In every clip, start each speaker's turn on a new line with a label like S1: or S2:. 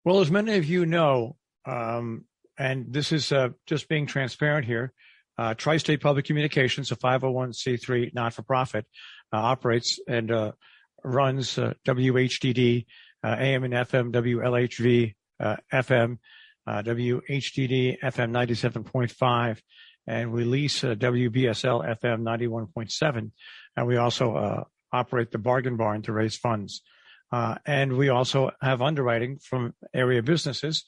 S1: Well, as many of you know, and this is just being transparent here, Tri-State Public Communications, a 501c3 not-for-profit, operates and runs WHDD, AM and FM, WLHV, FM, WHDD, FM 97.5, and we lease WBSL, FM 91.7. And we also operate the Bargain Barn to raise funds. And we also have underwriting from area businesses.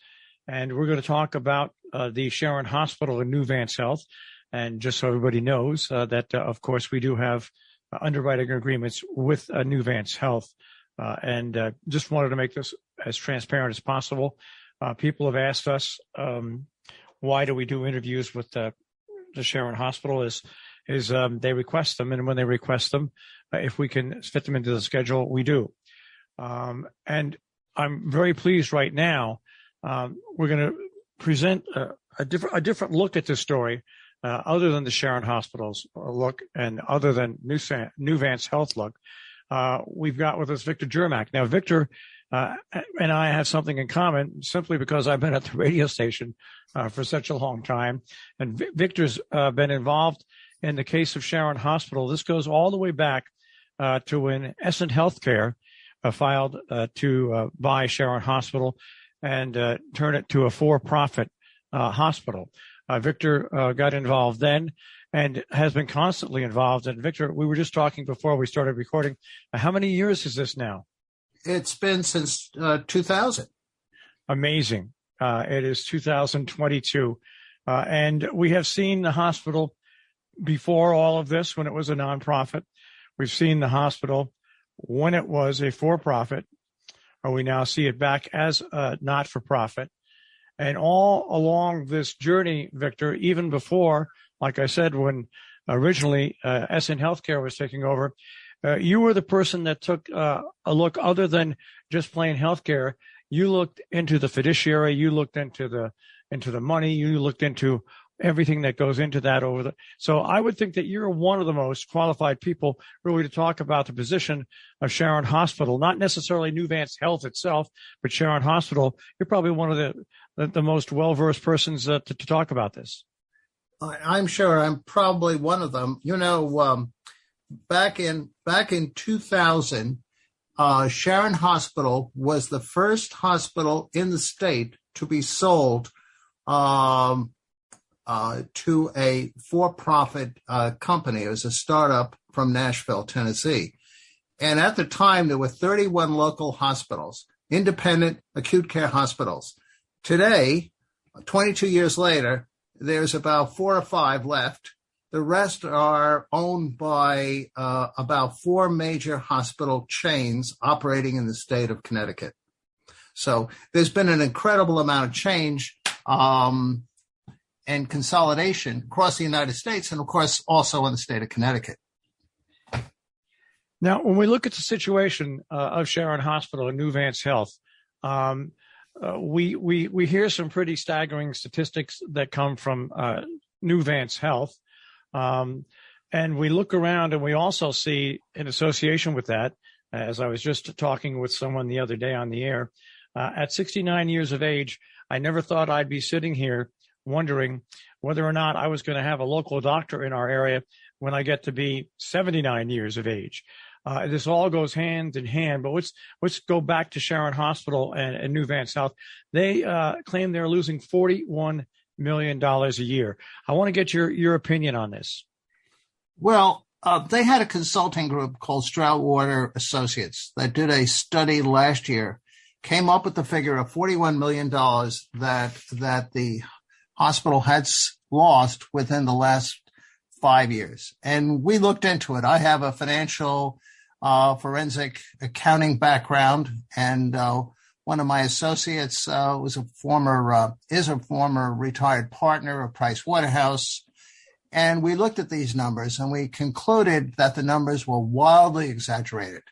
S1: And we're going to talk about the Sharon Hospital and New Vance Health. And just so everybody knows that, of course, we do have underwriting agreements with New Vance Health. And just wanted to make this as transparent as possible. People have asked us, why do we do interviews with the Sharon Hospital is they request them. And when they request them, if we can fit them into the schedule, we do. And I'm very pleased right now. We're going to present a different look at this story, other than the Sharon Hospital's look and other than New Vance Health look. We've got with us Victor Germack. Now, Victor and I have something in common simply because I've been at the radio station for such a long time. And Victor's been involved in the case of Sharon Hospital. This goes all the way back to when Essent Healthcare filed to buy Sharon Hospital and turn it to a for-profit hospital. Victor got involved then and has been constantly involved. And Victor, we were just talking before we started recording. How many years is this now?
S2: It's been since 2000.
S1: Amazing. It is 2022. And we have seen the hospital before all of this when it was a nonprofit. We've seen the hospital when it was a for-profit, or we now see it back as a not-for-profit. And all along this journey, Victor, even before, like I said, when originally Essent Healthcare was taking over, you were the person that took a look other than just plain healthcare. You looked into the fiduciary, you looked into the money, you looked into everything that goes into that so I would think that you're one of the most qualified people really to talk about the position of Sharon Hospital, not necessarily New Vance Health itself, but Sharon Hospital. You're probably one of the most well-versed persons to talk about this.
S2: I'm sure I'm probably one of them. You know, back in 2000, Sharon Hospital was the first hospital in the state to be sold to a for-profit company. It was a startup from Nashville, Tennessee. And at the time, there were 31 local hospitals, independent acute care hospitals. Today, 22 years later, there's about 4 or 5 left. The rest are owned by about 4 major hospital chains operating in the state of Connecticut. So there's been an incredible amount of change and consolidation across the United States and, of course, also in the state of Connecticut.
S1: Now, when we look at the situation of Sharon Hospital and New Vance Health, we hear some pretty staggering statistics that come from New Vance Health. And we look around and we also see, in association with that, as I was just talking with someone the other day on the air, at 69 years of age, I never thought I'd be sitting here wondering whether or not I was going to have a local doctor in our area when I get to be 79 years of age. This all goes hand in hand, but let's go back to Sharon Hospital and New Vance Health. They claim they're losing $41 million a year. I want to get your opinion on this.
S2: Well, they had a consulting group called Stroudwater Associates that did a study last year, came up with the figure of $41 million that the hospital had lost within the last 5 years. And we looked into it. I have a financial forensic accounting background, and one of my associates is a former retired partner of Price Waterhouse. And we looked at these numbers and we concluded that the numbers were wildly exaggerated.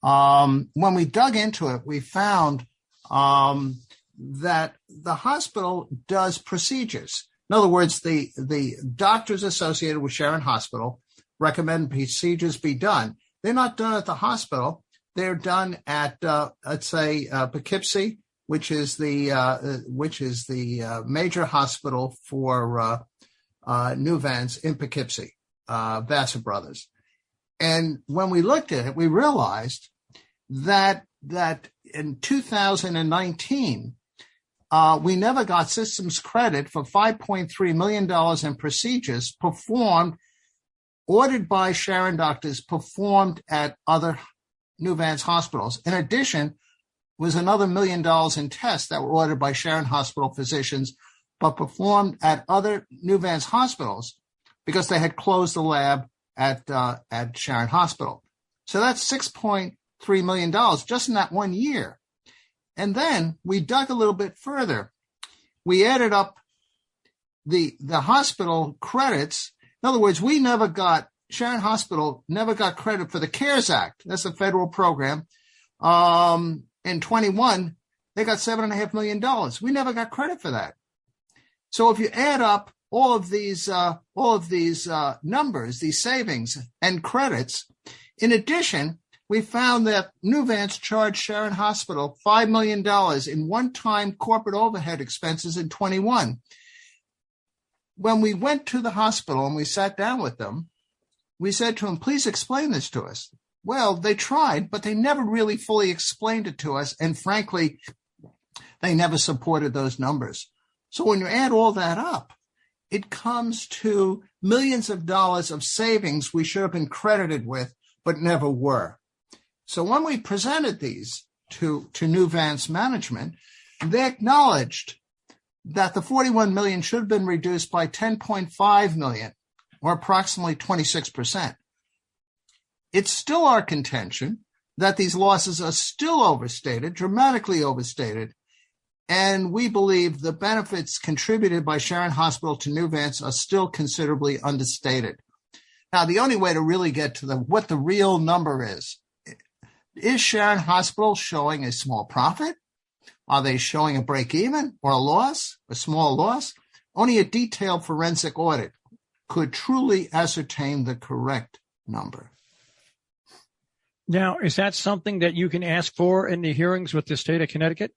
S2: When we dug into it, we found that the hospital does procedures. In other words, the doctors associated with Sharon Hospital recommend procedures be done. They're not done at the hospital. They're done at, let's say, Poughkeepsie, which is the major hospital for Nuvance in Poughkeepsie, Vassar Brothers. And when we looked at it, we realized that in 2019, we never got systems credit for $5.3 million in procedures performed, ordered by Sharon doctors, performed at other Nuvance hospitals. In addition, was another $1 million in tests that were ordered by Sharon Hospital physicians, but performed at other Nuvance hospitals because they had closed the lab at Sharon Hospital. So that's $6.3 million just in that 1 year. And then we dug a little bit further. We added up the hospital credits. In other words, Sharon Hospital never got credit for the CARES Act. That's a federal program. In 21, they got $7.5 million. We never got credit for that. So if you add up all of these numbers, these savings and credits, in addition, we found that Nuvance charged Sharon Hospital $5 million in one-time corporate overhead expenses in 21. When we went to the hospital and we sat down with them, we said to them, please explain this to us. Well, they tried, but they never really fully explained it to us. And frankly, they never supported those numbers. So when you add all that up, it comes to millions of dollars of savings we should have been credited with, but never were. So when we presented these to Nuvance management, they acknowledged that the 41 million should have been reduced by 10.5 million, or approximately 26%. It's still our contention that these losses are still overstated, dramatically overstated, and we believe the benefits contributed by Sharon Hospital to Nuvance are still considerably understated. Now, the only way to really get to what the real number is Sharon Hospital showing a small profit? Are they showing a break even or a loss, a small loss? Only a detailed forensic audit could truly ascertain the correct number.
S1: Now, is that something that you can ask for in the hearings with the state of Connecticut?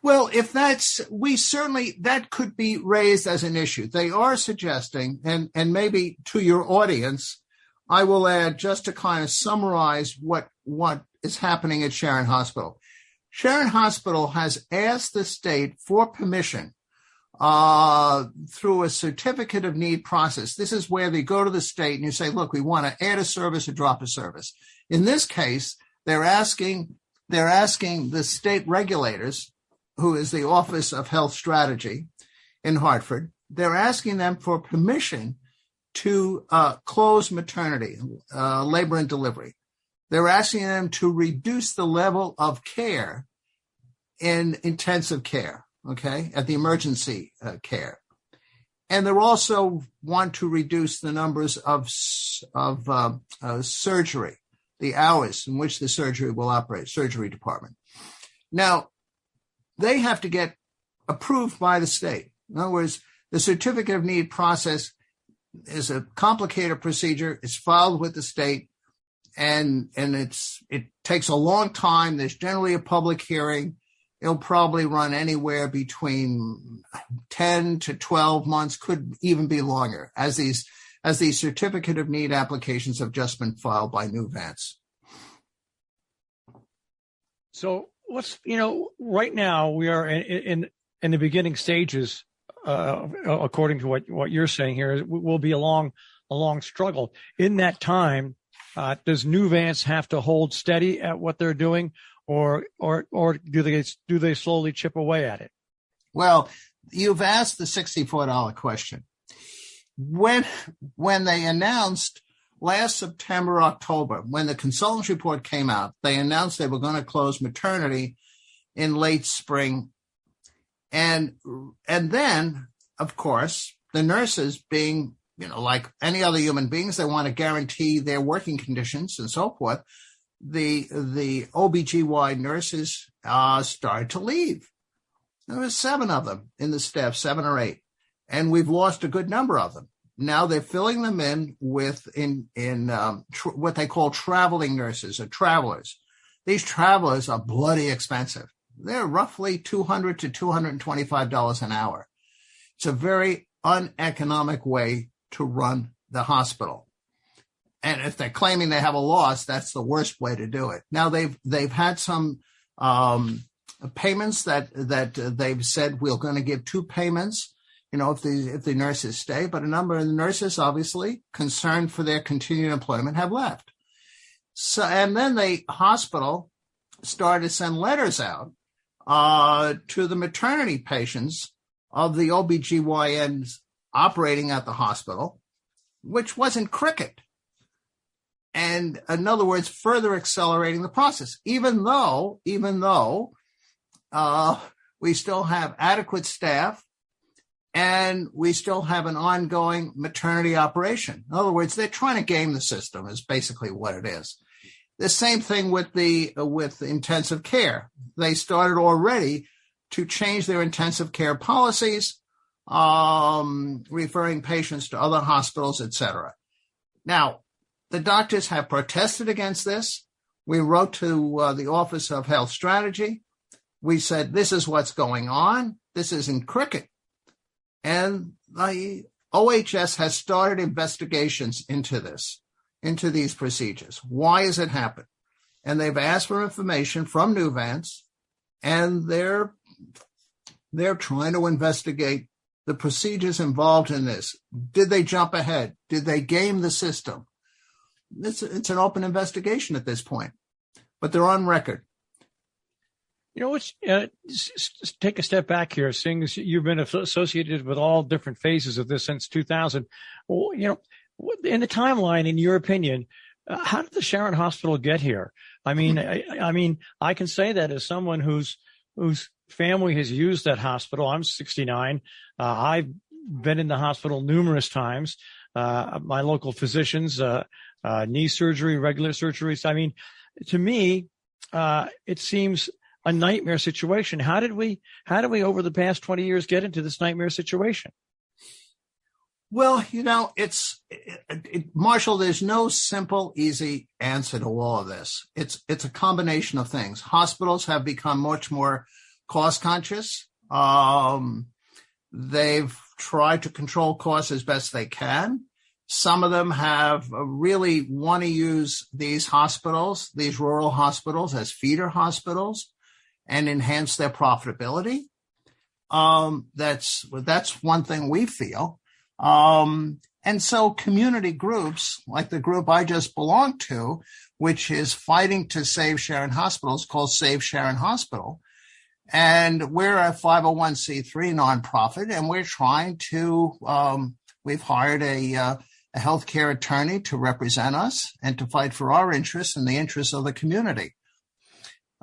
S2: Well, that could be raised as an issue. They are suggesting, and maybe to your audience, I will add just to kind of summarize what is happening at Sharon Hospital. Sharon Hospital has asked the state for permission through a certificate of need process. This is where they go to the state and you say, look, we want to add a service or drop a service. In this case, they're asking the state regulators, who is the Office of Health Strategy in Hartford, they're asking them for permission to close maternity, labor and delivery. They're asking them to reduce the level of care in intensive care, okay, at the emergency care. And they also want to reduce the numbers of surgery, the hours in which the surgery will operate, surgery department. Now, they have to get approved by the state. In other words, the certificate of need process is a complicated procedure. It's filed with the state, and it takes a long time. There's generally a public hearing. It'll probably run anywhere between 10 to 12 months, could even be longer, as these certificate of need applications have just been filed by Nuvance.
S1: So right now we are in the beginning stages, according to what you're saying here. It will be a long struggle. In that time, does Nuvance have to hold steady at what they're doing, or do they slowly chip away at it? Well,
S2: you've asked the $64 question. When they announced last September, October, when the consultant's report came out, they announced they were going to close maternity in late spring. And then, of course, the nurses, being, like any other human beings, they want to guarantee their working conditions and so forth. The OBGY nurses started to leave. There was 7 of them in the staff, 7 or 8, and we've lost a good number of them. Now they're filling them in with what they call traveling nurses or travelers. These travelers are bloody expensive. they're roughly $200 to $225 an hour. It's a very uneconomic way to run the hospital. And if they're claiming they have a loss, that's the worst way to do it. Now they've had some payments that they've said we're going to give 2 payments, if the nurses stay. But a number of the nurses, obviously concerned for their continued employment, have left. So, and then the hospital started to send letters out to the maternity patients of the OBGYNs operating at the hospital, which wasn't cricket. And in other words, further accelerating the process, even though we still have adequate staff and we still have an ongoing maternity operation. In other words, they're trying to game the system is basically what it is. The same thing with intensive care. They started already to change their intensive care policies, referring patients to other hospitals, etc. Now, the doctors have protested against this. We wrote to the Office of Health Strategy. We said, this is what's going on. This isn't cricket. And the OHS has started investigations into these procedures. Why has it happened? And they've asked for information from Nuvance, and they're trying to investigate the procedures involved in this. Did they jump ahead? Did they game the system? It's an open investigation at this point, but they're on record.
S1: Let's take a step back here, seeing as you've been associated with all different phases of this since 2000. Well, in the timeline, in your opinion, how did the Sharon Hospital get here? I mean, I can say that as someone whose family has used that hospital. I'm 69. I've been in the hospital numerous times. My local physicians, knee surgery, regular surgeries. I mean, to me, it seems a nightmare situation. How did we over the past 20 years get into this nightmare situation?
S2: Well, Marshall, there's no simple, easy answer to all of this. It's a combination of things. Hospitals have become much more cost conscious. They've tried to control costs as best they can. Some of them have really want to use these hospitals, these rural hospitals, as feeder hospitals and enhance their profitability. That's one thing we feel. And so community groups like the group I just belong to, which is fighting to save Sharon Hospital, is called Save Sharon Hospital. And we're a 501c3 nonprofit, and we're trying to, we've hired a healthcare attorney to represent us and to fight for our interests and the interests of the community.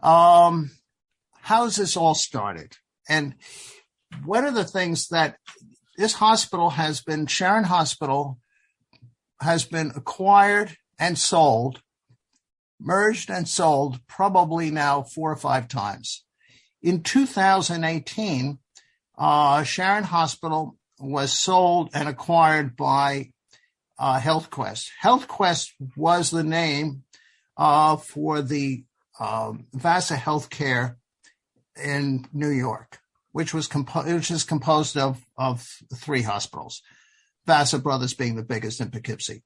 S2: How's this all started? And one of the things that this hospital has been, Sharon Hospital has been acquired and sold, merged and sold probably now 4 or 5 times. In 2018, Sharon Hospital was sold and acquired by HealthQuest. HealthQuest was the name for the Vasa Healthcare in New York, which is composed of 3 hospitals, Vasa Brothers being the biggest in Poughkeepsie.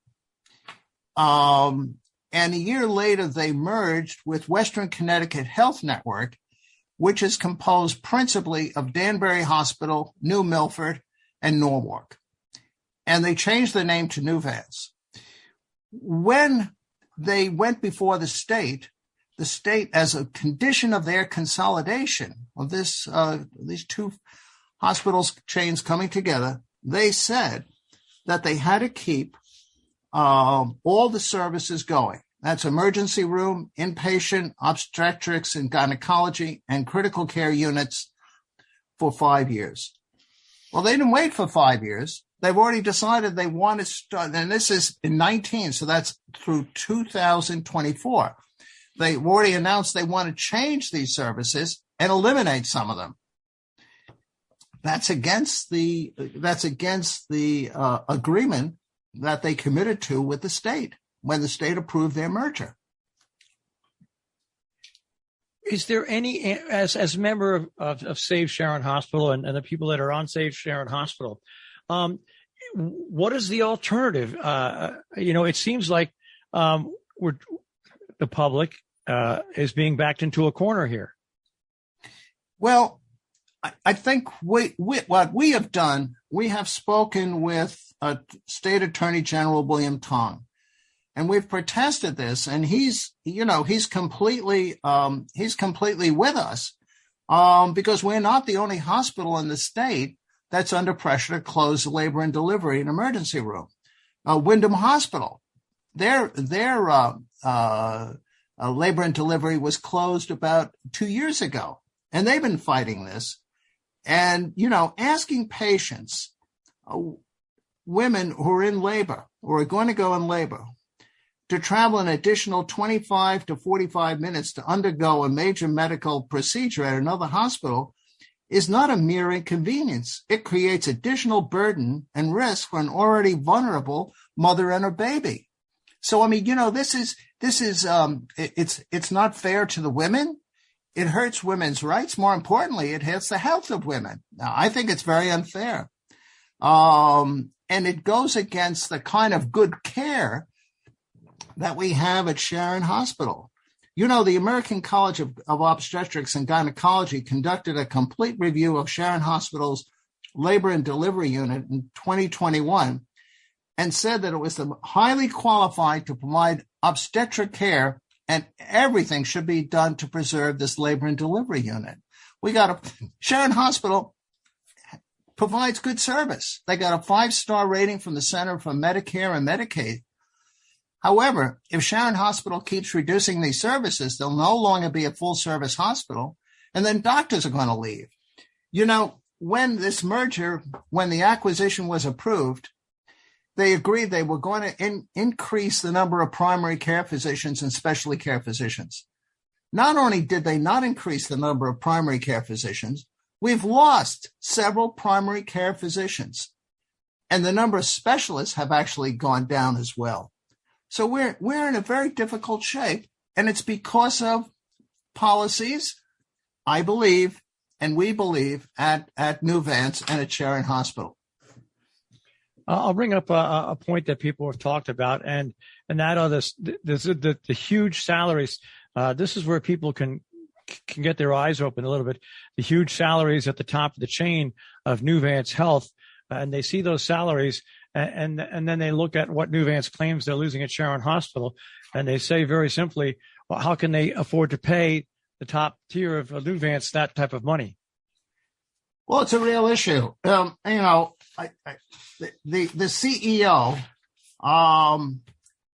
S2: And a year later, they merged with Western Connecticut Health Network, which is composed principally of Danbury Hospital, New Milford, and Norwalk. And they changed the name to Nuvance. When they went before the state, as a condition of their consolidation of this, these 2 hospitals chains coming together, they said that they had to keep all the services going. That's emergency room, inpatient, obstetrics and gynecology, and critical care units for 5 years. Well, they didn't wait for 5 years. They've already decided they want to start, and this is in 19, so that's through 2024. They've already announced they want to change these services and eliminate some of them. That's against the agreement that they committed to with the state when the state approved their merger.
S1: is there any, as a member of Save Sharon Hospital and the people that are on Save Sharon Hospital, what is the alternative? It seems like the public is being backed into a corner here.
S2: Well, I think what we have done, we have spoken with State Attorney General William Tong, and we've protested this, and he's completely with us because we're not the only hospital in the state that's under pressure to close the labor and delivery and emergency room. Wyndham Hospital, their labor and delivery was closed about 2 years ago, and they've been fighting this. And, asking patients, women who are in labor or are going to go in labor, to travel an additional 25 to 45 minutes to undergo a major medical procedure at another hospital is not a mere inconvenience. It creates additional burden and risk for an already vulnerable mother and her baby. So, this is it's not fair to the women. It hurts women's rights. More importantly, it hurts the health of women. Now, I think it's very unfair. And it goes against the kind of good care that we have at Sharon Hospital. The American College of Obstetrics and Gynecology conducted a complete review of Sharon Hospital's labor and delivery unit in 2021 and said that it was highly qualified to provide obstetric care, and everything should be done to preserve this labor and delivery unit. Sharon Hospital provides good service. They got a 5-star rating from the Center for Medicare and Medicaid. However, if Sharon Hospital keeps reducing these services, they'll no longer be a full-service hospital, and then doctors are going to leave. When the acquisition was approved, they agreed they were going to increase the number of primary care physicians and specialty care physicians. Not only did they not increase the number of primary care physicians, we've lost several primary care physicians, and the number of specialists have actually gone down as well. So we're in a very difficult shape, and it's because of policies, I believe, and we believe at New Vance and at Sharon Hospital.
S1: I'll bring up a point that people have talked about, and that are the huge salaries. This is where people can get their eyes open a little bit. The huge salaries at the top of the chain of New Vance Health, and they see those salaries, and then they look at what New Vance claims they're losing at Sharon Hospital, and they say very simply, well, how can they afford to pay the top tier of New Vance that type of money?
S2: Well, it's a real issue. The CEO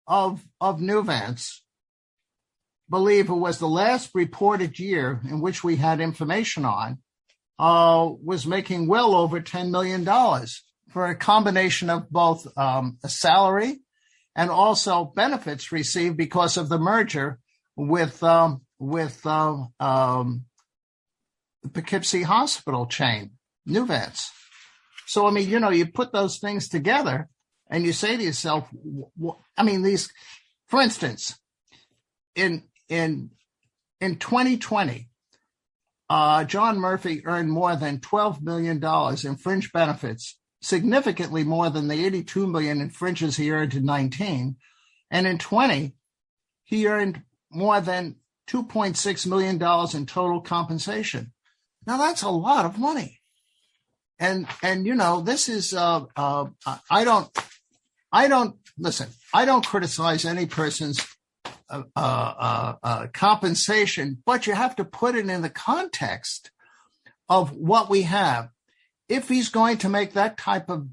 S2: of New Vance believe it was the last reported year in which we had information on, was making well over $10 million for a combination of both a salary and also benefits received because of the merger with the Poughkeepsie Hospital chain, New Vance. So, you put those things together and you say to yourself, for instance, in 2020, John Murphy earned more than $12 million in fringe benefits, significantly more than the $82 million in fringes he earned in 19. And in 20, he earned more than $2.6 million in total compensation. Now that's a lot of money. And this is, I don't criticize any person's compensation, but you have to put it in the context of what we have. If he's going to make that type of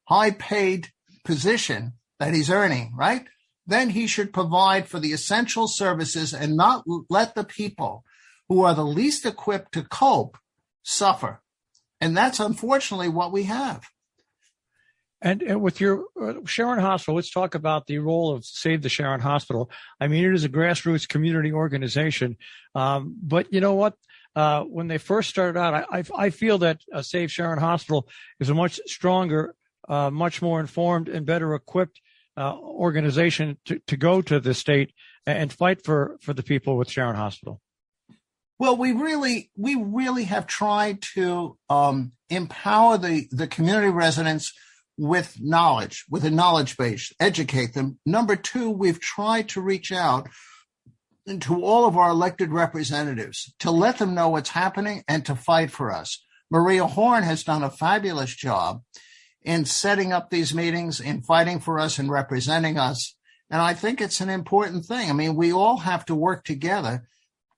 S2: high-paid position that he's earning, right, then he should provide for the essential services and not let the people who are the least equipped to cope suffer. And that's unfortunately what we have.
S1: And with your Sharon Hospital, let's talk about the role of Save the Sharon Hospital. It is a grassroots community organization. But you know what? When they first started out, I feel that Save Sharon Hospital is a much stronger, much more informed and better equipped organization to go to the state and fight for the people with Sharon Hospital?
S2: Well, we really have tried to empower the community residents with knowledge, with a knowledge base, educate them. Number two, we've tried to reach out to all of our elected representatives to let them know what's happening and to fight for us. Maria Horn has done a fabulous job in setting up these meetings, in fighting for us and representing us. And I think it's an important thing. I mean, we all have to work together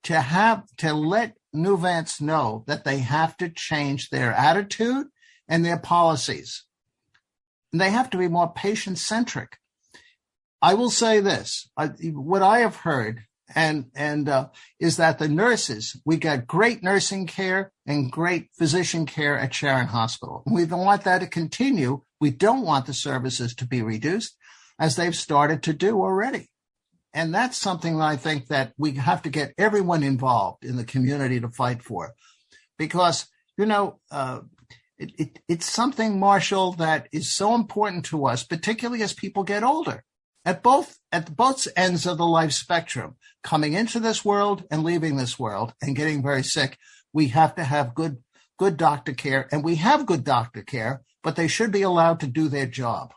S2: to let Nuvance know that they have to change their attitude and their policies. And they have to be more patient-centric. I will say this, what I have heard is that the nurses, we got great nursing care and great physician care at Sharon Hospital. We don't want that to continue. We don't want the services to be reduced, as they've started to do already. And that's something that I think that we have to get everyone involved in the community to fight for. Because, it's something, Marshall, that is so important to us, particularly as people get older, at both ends of the life spectrum, coming into this world and leaving this world and getting very sick. We have to have good doctor care, and we have good doctor care, but they should be allowed to do their job.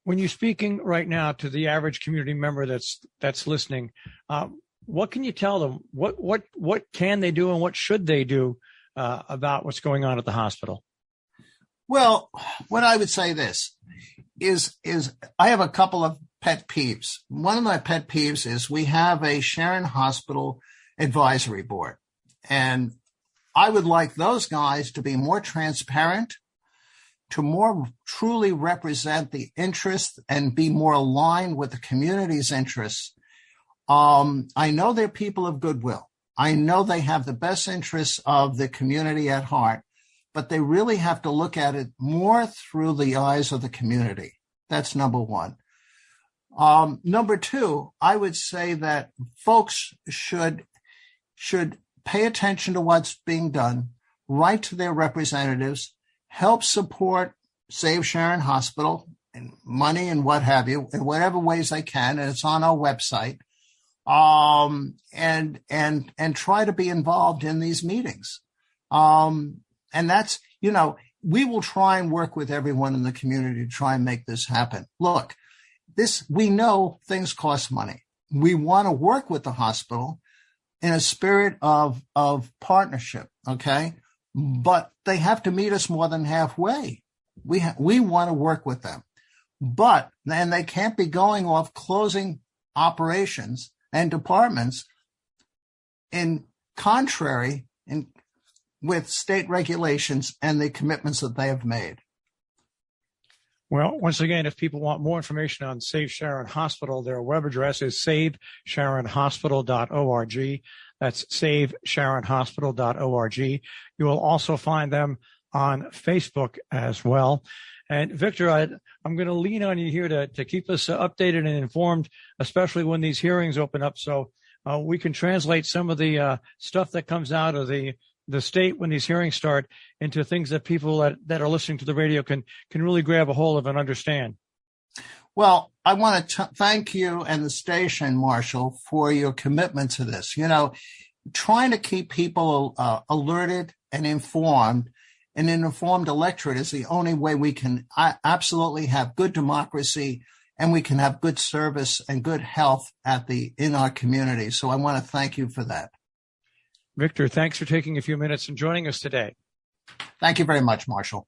S1: When you're speaking right now to the average community member that's listening, what can you tell them? What can they do and what should they do about what's going on at the hospital?
S2: Well, what I would say this is I have a couple of pet peeves. One of my pet peeves is we have a Sharon Hospital advisory board, and I would like those guys to be more transparent, to more truly represent the interests and be more aligned with the community's interests. I know they're people of goodwill. I know they have the best interests of the community at heart, but they really have to look at it more through the eyes of the community. That's number one. Number two, I would say that folks should pay attention to what's being done, write to their representatives, help support Save Sharon Hospital and money and what have you, in whatever ways they can. And it's on our website. And try to be involved in these meetings. And that's, we will try and work with everyone in the community to try and make this happen. Look, we know things cost money. We want to work with the hospital in a spirit of partnership. Okay. But they have to meet us more than halfway. We want to work with them, but then they can't be going off closing operations and departments with state regulations and the commitments that they have made.
S1: Well, once again, if people want more information on Save Sharon Hospital, their web address is savesharonhospital.org. That's savesharonhospital.org. You will also find them on Facebook as well. And Victor, I'm going to lean on you here to keep us updated and informed, especially when these hearings open up, so we can translate some of the stuff that comes out of the state when these hearings start into things that people that are listening to the radio can really grab a hold of and understand.
S2: Well, I want to thank you and the station, Marshall, for your commitment to this. Trying to keep people alerted and informed, and an informed electorate is the only way we can absolutely have good democracy, and we can have good service and good health in our community. So I want to thank you for that.
S1: Victor, thanks for taking a few minutes and joining us today.
S2: Thank you very much, Marshall.